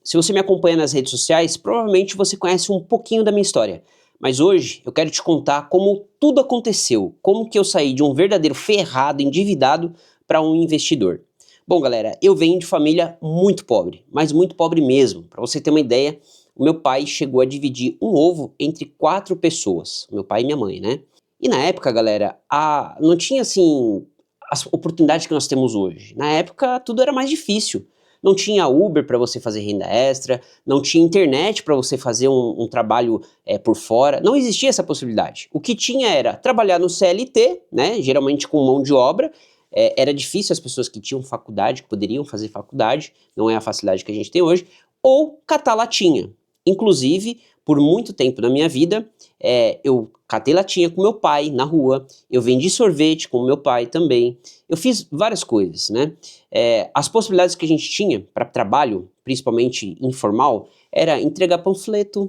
Se você me acompanha nas redes sociais, provavelmente você conhece um pouquinho da minha história. Mas hoje eu quero te contar como tudo aconteceu, como que eu saí de um verdadeiro ferrado, endividado, para um investidor. Bom, galera, eu venho de família muito pobre, mas muito pobre mesmo. Para você ter uma ideia, o meu pai chegou a dividir um ovo entre 4 pessoas, meu pai e minha mãe, né? E na época, galera, não tinha assim as oportunidades que nós temos hoje. Na época, tudo era mais difícil. Não tinha Uber para você fazer renda extra, não tinha internet para você fazer um trabalho por fora, não existia essa possibilidade. O que tinha era trabalhar no CLT, né, geralmente com mão de obra. Era difícil as pessoas que tinham faculdade, que poderiam fazer faculdade, não é a facilidade que a gente tem hoje, ou catar latinha. Inclusive, por muito tempo na minha vida, eu catei latinha com meu pai na rua, eu vendi sorvete com meu pai também, eu fiz várias coisas, né? As possibilidades que a gente tinha para trabalho, principalmente informal, era entregar panfleto.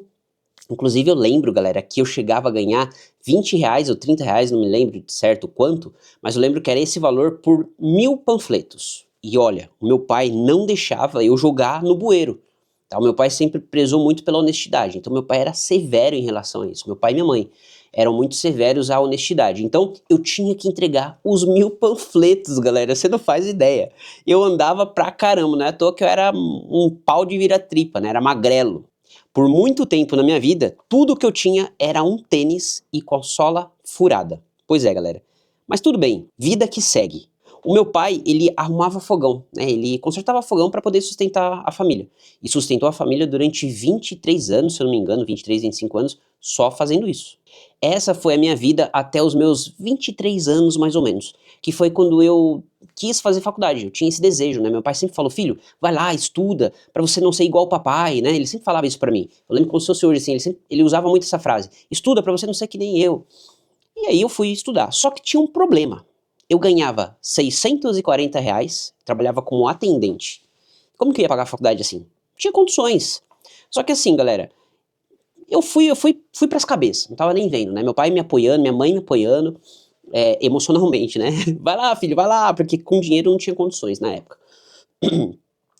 Inclusive eu lembro, galera, que eu chegava a ganhar R$ 20 ou R$ 30, não me lembro de certo quanto, mas eu lembro que era esse valor por 1.000 panfletos. E olha, o meu pai não deixava eu jogar no bueiro. Tá? O meu pai sempre prezou muito pela honestidade, então meu pai era severo em relação a isso. Meu pai e minha mãe eram muito severos à honestidade. Então eu tinha que entregar os 1.000 panfletos, galera, você não faz ideia. Eu andava pra caramba, não é à toa que eu era um pau de vira-tripa, né? Era magrelo. Por muito tempo na minha vida, tudo que eu tinha era um tênis e com a sola furada. Pois é, galera. Mas tudo bem, vida que segue. O meu pai, ele arrumava fogão, né? Ele consertava fogão para poder sustentar a família. E sustentou a família durante 23 anos, se eu não me engano, 23, 25 anos, só fazendo isso. Essa foi a minha vida até os meus 23 anos, mais ou menos, que foi quando eu quis fazer faculdade, eu tinha esse desejo, né? Meu pai sempre falou, filho, vai lá, estuda, para você não ser igual o papai, né? Ele sempre falava isso para mim. Eu lembro como se fosse hoje, assim, ele usava muito essa frase, estuda para você não ser que nem eu. E aí eu fui estudar, só que tinha um problema. Eu ganhava R$ 640, trabalhava como atendente. Como que eu ia pagar a faculdade assim? Tinha condições. Só que assim, galera, eu fui pras cabeças, não tava nem vendo, né? Meu pai me apoiando, minha mãe me apoiando, emocionalmente, né? Vai lá, filho, vai lá, porque com dinheiro não tinha condições na época.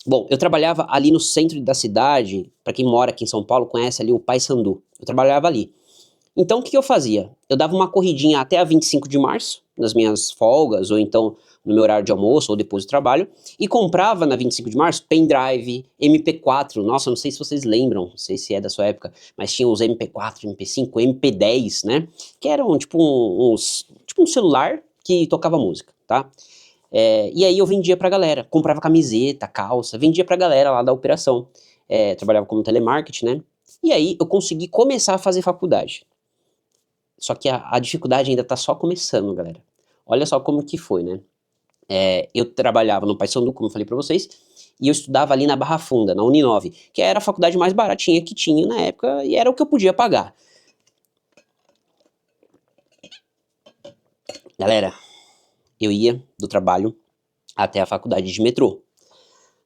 Bom, eu trabalhava ali no centro da cidade, pra quem mora aqui em São Paulo, conhece ali o Paissandu. Eu trabalhava ali. Então o que eu fazia? Eu dava uma corridinha até a 25 de março, nas minhas folgas, ou então no meu horário de almoço, ou depois do trabalho, e comprava na 25 de março pendrive, MP4, nossa, não sei se vocês lembram, não sei se é da sua época, mas tinha os MP4, MP5, MP10, né? Que eram tipo tipo um celular que tocava música, tá? E aí eu vendia pra galera, comprava camiseta, calça, vendia pra galera lá da operação. Trabalhava como telemarketing, né? E aí eu consegui começar a fazer faculdade. Só que a dificuldade ainda tá só começando, galera. Olha só como que foi, né? Eu trabalhava no Paysandu, como eu falei pra vocês, e eu estudava ali na Barra Funda, na Uninove, que era a faculdade mais baratinha que tinha na época e era o que eu podia pagar. Galera, eu ia do trabalho até a faculdade de metrô.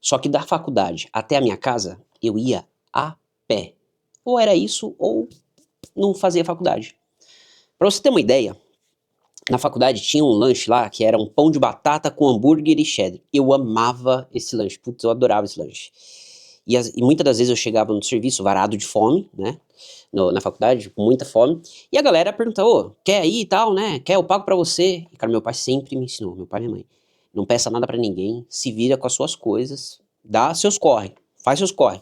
Só que da faculdade até a minha casa, eu ia a pé. Ou era isso, ou não fazia faculdade. Pra você ter uma ideia, na faculdade tinha um lanche lá que era um pão de batata com hambúrguer e cheddar. Eu amava esse lanche, putz, eu adorava esse lanche. E muitas das vezes eu chegava no serviço varado de fome, né? Na faculdade, com muita fome. E a galera perguntava, ô, quer ir e tal, né? Quer, eu pago pra você. E cara, meu pai sempre me ensinou, meu pai e minha mãe. Não peça nada pra ninguém, se vira com as suas coisas, dá seus corre, faz seus corre.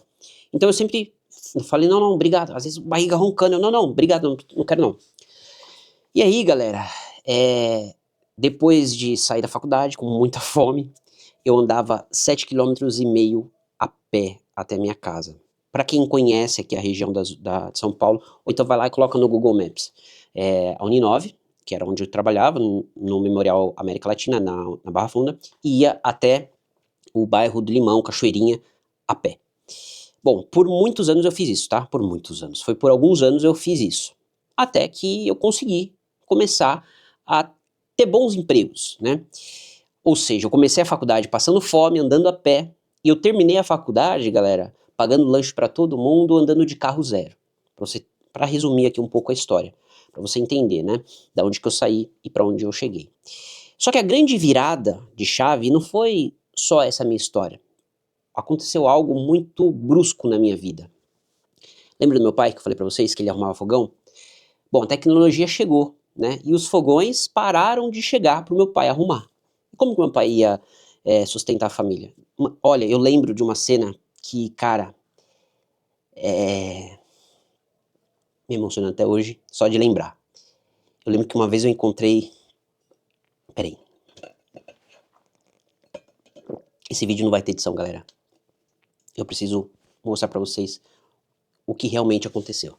Então eu sempre falei, não, não, obrigado. Às vezes barriga roncando, eu, não, não, obrigado, não, não quero não. E aí, galera, depois de sair da faculdade com muita fome, eu andava 7,5 km a pé até minha casa. Para quem conhece aqui a região de São Paulo, ou então vai lá e coloca no Google Maps. A Uninove, que era onde eu trabalhava, no Memorial América Latina, na Barra Funda, e ia até o bairro do Limão, Cachoeirinha, a pé. Bom, por muitos anos eu fiz isso, tá? Por muitos anos. Foi por alguns anos eu fiz isso. Até que eu consegui começar a ter bons empregos, né? Ou seja, eu comecei a faculdade passando fome, andando a pé, e eu terminei a faculdade, galera, pagando lanche para todo mundo, andando de carro zero. Para resumir aqui um pouco a história, para você entender, né, da onde que eu saí e para onde eu cheguei. Só que a grande virada de chave não foi só essa minha história. aconteceu algo muito brusco na minha vida. Lembra do meu pai que eu falei pra vocês que ele arrumava fogão? Bom, a tecnologia chegou, né? E os fogões pararam de chegar pro meu pai arrumar. Como que meu pai ia sustentar a família? Olha, eu lembro de uma cena que, cara, me emociona até hoje, só de lembrar. Eu lembro que uma vez eu encontrei... Peraí. Esse vídeo não vai ter edição, galera. Eu preciso mostrar pra vocês o que realmente aconteceu.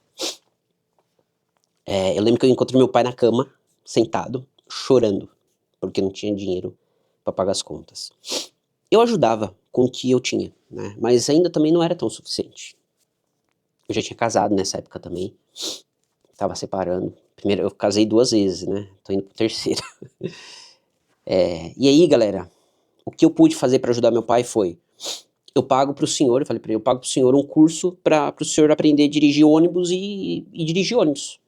Eu lembro que eu encontrei meu pai na cama, sentado, chorando, porque não tinha dinheiro pra pagar as contas. Eu ajudava com o que eu tinha, né? Mas ainda também não era tão suficiente. Eu já tinha casado nessa época também. Tava separando. Primeiro, eu casei 2 vezes, né? Tô indo pro terceiro. E aí, galera, o que eu pude fazer pra ajudar meu pai foi... Eu pago pro senhor, eu falei pra ele, eu pago pro senhor um curso pro senhor aprender a dirigir ônibus e dirigir ônibus.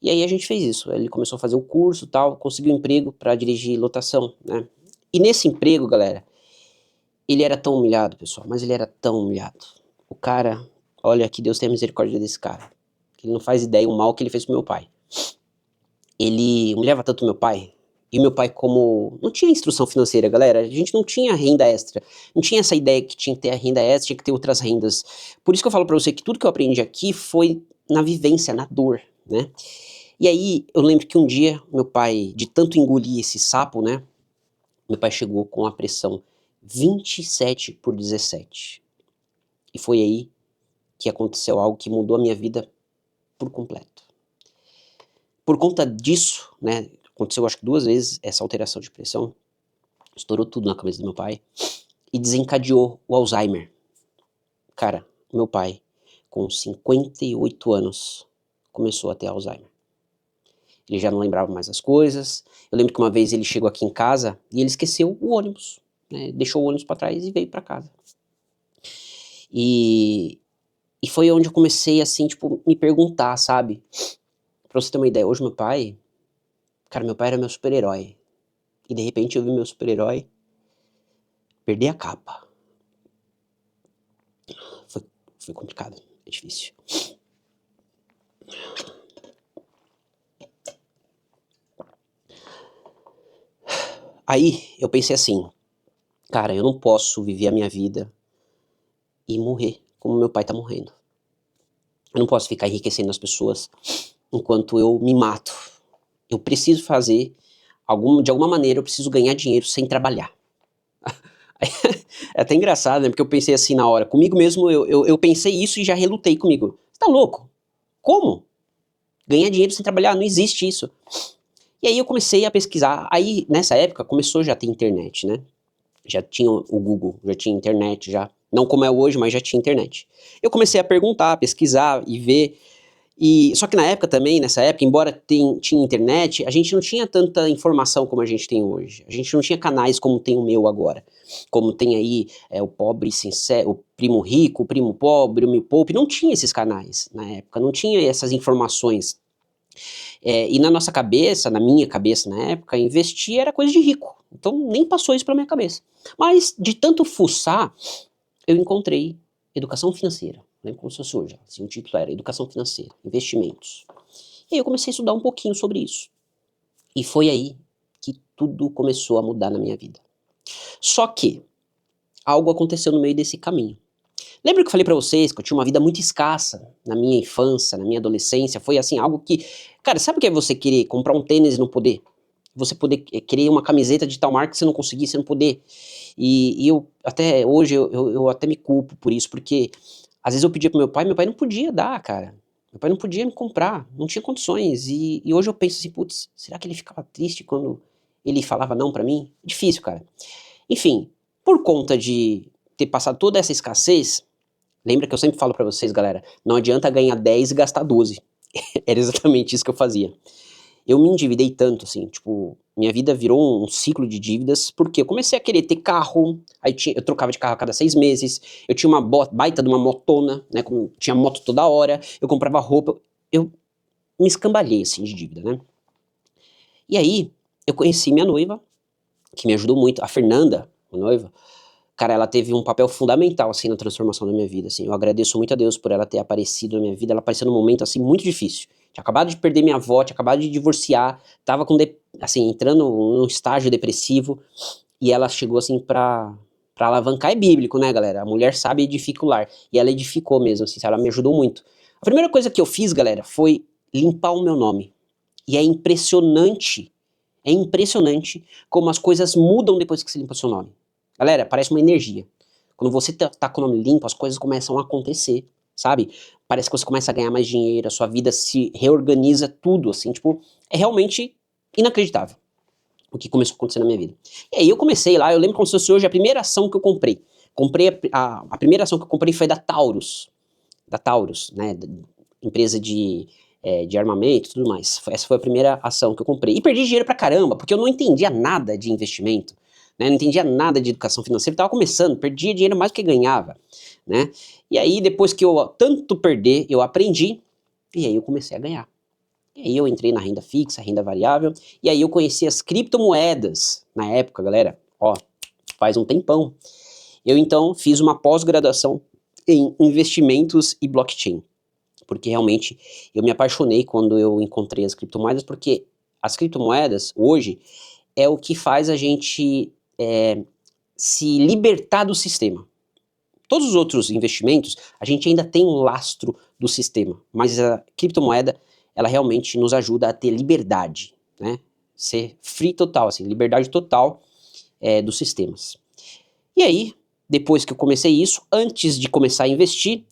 E aí a gente fez isso. Ele começou a fazer o curso e tal, conseguiu um emprego pra dirigir lotação, né? E nesse emprego, galera, ele era tão humilhado, pessoal, mas ele era tão humilhado. O cara, olha, que Deus tenha misericórdia desse cara. Ele não faz ideia o mal que ele fez pro meu pai. Ele humilhava tanto meu pai, e meu pai como... Não tinha instrução financeira, galera, a gente não tinha renda extra. Não tinha essa ideia que tinha que ter a renda extra, tinha que ter outras rendas. Por isso que eu falo pra você que tudo que eu aprendi aqui foi na vivência, na dor, né? E aí, eu lembro que um dia, meu pai, de tanto engolir esse sapo, né? Meu pai chegou com a pressão 27/17. E foi aí que aconteceu algo que mudou a minha vida por completo. Por conta disso, né, aconteceu acho que 2 vezes essa alteração de pressão, estourou tudo na cabeça do meu pai e desencadeou o Alzheimer. Cara, meu pai, com 58 anos, começou a ter Alzheimer. Ele já não lembrava mais as coisas. Eu lembro que uma vez ele chegou aqui em casa e ele esqueceu o ônibus, né, deixou o ônibus pra trás e veio pra casa. E foi onde eu comecei, assim, tipo, me perguntar, sabe? Pra você ter uma ideia, hoje meu pai... Cara, meu pai era meu super-herói. E de repente eu vi meu super-herói perder a capa. Foi complicado, é difícil. Aí eu pensei assim, cara, eu não posso viver a minha vida e morrer como meu pai tá morrendo. Eu não posso ficar enriquecendo as pessoas enquanto eu me mato. Eu preciso fazer, de alguma maneira, eu preciso ganhar dinheiro sem trabalhar. É até engraçado, né? Porque eu pensei assim na hora. Comigo mesmo, eu pensei isso e já relutei comigo. Você tá louco? Como? Ganhar dinheiro sem trabalhar? Não existe isso. E aí eu comecei a pesquisar. Aí, nessa época, começou já a ter internet, né? Já tinha o Google, já tinha internet, já. Não como é hoje, mas já tinha internet. Eu comecei a perguntar, pesquisar e ver. Só que na época também, nessa época, embora tinha internet, a gente não tinha tanta informação como a gente tem hoje. A gente não tinha canais como tem o meu agora. Como tem aí o pobre sincero, o primo rico, o primo pobre, o Me Poupe. Não tinha esses canais na época, não tinha essas informações. E na nossa cabeça, na minha cabeça na época, investir era coisa de rico. Então nem passou isso pela minha cabeça. Mas de tanto fuçar, eu encontrei educação financeira. Lembra como se fosse hoje, assim, o título era Educação Financeira, Investimentos. E aí eu comecei a estudar um pouquinho sobre isso. E foi aí que tudo começou a mudar na minha vida. Só que algo aconteceu no meio desse caminho. Lembra que eu falei pra vocês que eu tinha uma vida muito escassa na minha infância, na minha adolescência? Foi assim, algo que... Cara, sabe o que é você querer comprar um tênis e não poder? Você poder querer uma camiseta de tal marca e você não conseguir, você não poder. E eu, até hoje, eu até me culpo por isso, porque às vezes eu pedia pro meu pai não podia dar, cara. Meu pai não podia me comprar, não tinha condições. E hoje eu penso assim, putz, será que ele ficava triste quando ele falava não pra mim? Difícil, cara. Enfim, por conta de ter passado toda essa escassez, lembra que eu sempre falo pra vocês, galera, não adianta ganhar 10 e gastar 12. Era exatamente isso que eu fazia. Eu me endividei tanto, assim, tipo, minha vida virou um ciclo de dívidas, porque eu comecei a querer ter carro, aí eu trocava de carro a cada 6 meses, eu tinha uma baita de uma motona, né, tinha moto toda hora, eu comprava roupa, eu me escambalhei, assim, de dívida, né. E aí, eu conheci minha noiva, que me ajudou muito, a Fernanda, minha noiva. cara, ela teve um papel fundamental, assim, na transformação da minha vida, assim. Eu agradeço muito a Deus por ela ter aparecido na minha vida. Ela apareceu num momento, assim, muito difícil. Tinha acabado de perder minha avó, tinha acabado de divorciar, tava com, assim, entrando num estágio depressivo, e ela chegou, assim, pra alavancar. É bíblico, né, galera? A mulher sabe edificar o lar, e ela edificou mesmo, assim, ela me ajudou muito. A primeira coisa que eu fiz, galera, foi limpar o meu nome. E é impressionante como as coisas mudam depois que você limpa o seu nome. Galera, parece uma energia. Quando você tá com o nome limpo, as coisas começam a acontecer, sabe? Parece que você começa a ganhar mais dinheiro, a sua vida se reorganiza, tudo, assim, tipo, é realmente inacreditável o que começou a acontecer na minha vida. E aí eu comecei lá, eu lembro como se fosse hoje a primeira ação que eu comprei. A primeira ação que eu comprei foi da Taurus, né, empresa de armamento e tudo mais. Essa foi a primeira ação que eu comprei. E perdi dinheiro pra caramba, porque eu não entendia nada de investimento, né? Não entendia nada de educação financeira, tava começando, perdia dinheiro mais do que ganhava, né? E aí, depois que eu tanto perder, eu aprendi, e aí eu comecei a ganhar. E aí eu entrei na renda fixa, renda variável, e aí eu conheci as criptomoedas. Na época, galera, ó, faz um tempão. Eu então fiz uma pós-graduação em investimentos e blockchain, porque realmente eu me apaixonei quando eu encontrei as criptomoedas, porque as criptomoedas hoje é o que faz a gente se libertar do sistema. Todos os outros investimentos, a gente ainda tem um lastro do sistema, mas a criptomoeda, ela realmente nos ajuda a ter liberdade, né? Ser free total, assim, liberdade total dos sistemas. E aí, depois que eu comecei isso, antes de começar a investir,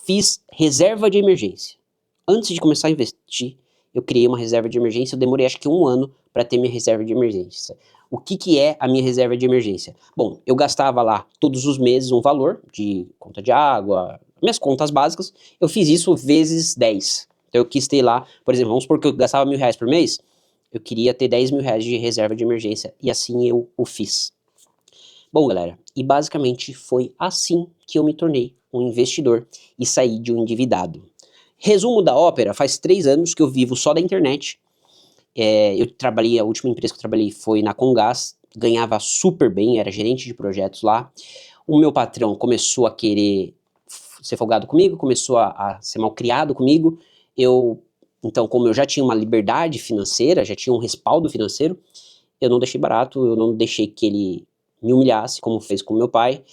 fiz reserva de emergência. Antes de começar a investir, eu criei uma reserva de emergência. Eu demorei acho que 1 ano para ter minha reserva de emergência. O que é a minha reserva de emergência? Bom, eu gastava lá todos os meses um valor de conta de água, minhas contas básicas. Eu fiz isso vezes 10. Então eu quis ter lá, por exemplo, vamos supor que eu gastava R$1.000 por mês. Eu queria ter R$10.000 de reserva de emergência. E assim eu o fiz. Bom, galera, e basicamente foi assim que eu me tornei um investidor e saí de um endividado. Resumo da ópera, faz 3 anos que eu vivo só da internet. A última empresa que eu trabalhei foi na Comgás, ganhava super bem, era gerente de projetos lá. O meu patrão começou a querer ser folgado comigo, começou a ser mal criado comigo. Então, como eu já tinha uma liberdade financeira, já tinha um respaldo financeiro, eu não deixei barato, eu não deixei que ele me humilhasse, como fez com meu pai.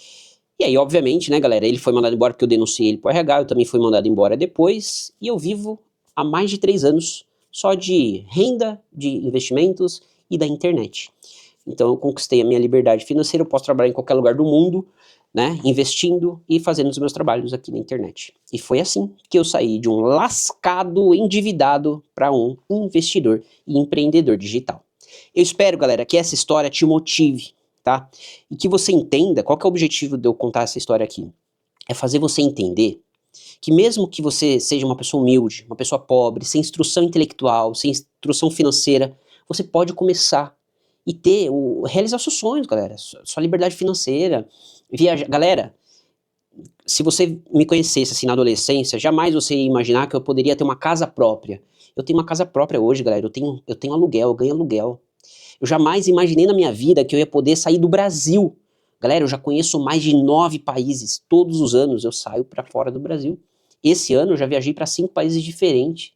E aí, obviamente, né, galera, ele foi mandado embora porque eu denunciei ele pro RH, eu também fui mandado embora depois, e eu vivo há mais de 3 anos só de renda, de investimentos e da internet. Então eu conquistei a minha liberdade financeira, eu posso trabalhar em qualquer lugar do mundo, né, investindo e fazendo os meus trabalhos aqui na internet. E foi assim que eu saí de um lascado endividado para um investidor e empreendedor digital. Eu espero, galera, que essa história te motive, tá? E que você entenda qual que é o objetivo de eu contar essa história aqui. É fazer você entender que mesmo que você seja uma pessoa humilde, uma pessoa pobre, sem instrução intelectual, sem instrução financeira, você pode começar e realizar seus sonhos, galera, sua liberdade financeira, viajar. Galera, se você me conhecesse assim na adolescência, jamais você ia imaginar que eu poderia ter uma casa própria. Eu tenho uma casa própria hoje, galera, eu tenho aluguel, eu ganho aluguel. Eu jamais imaginei na minha vida que eu ia poder sair do Brasil. Galera, eu já conheço mais de 9 países. Todos os anos eu saio para fora do Brasil. Esse ano eu já viajei para 5 países diferentes.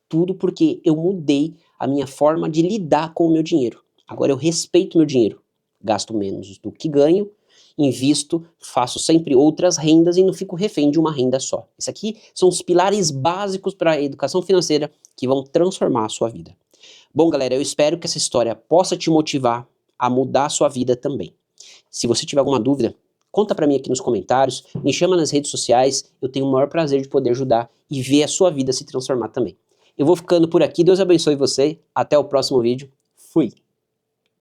Tudo porque eu mudei a minha forma de lidar com o meu dinheiro. Agora eu respeito meu dinheiro. Gasto menos do que ganho, invisto, faço sempre outras rendas e não fico refém de uma renda só. Isso aqui são os pilares básicos para a educação financeira que vão transformar a sua vida. Bom, galera, eu espero que essa história possa te motivar a mudar a sua vida também. Se você tiver alguma dúvida, conta pra mim aqui nos comentários, me chama nas redes sociais, eu tenho o maior prazer de poder ajudar e ver a sua vida se transformar também. Eu vou ficando por aqui, Deus abençoe você, até o próximo vídeo, fui!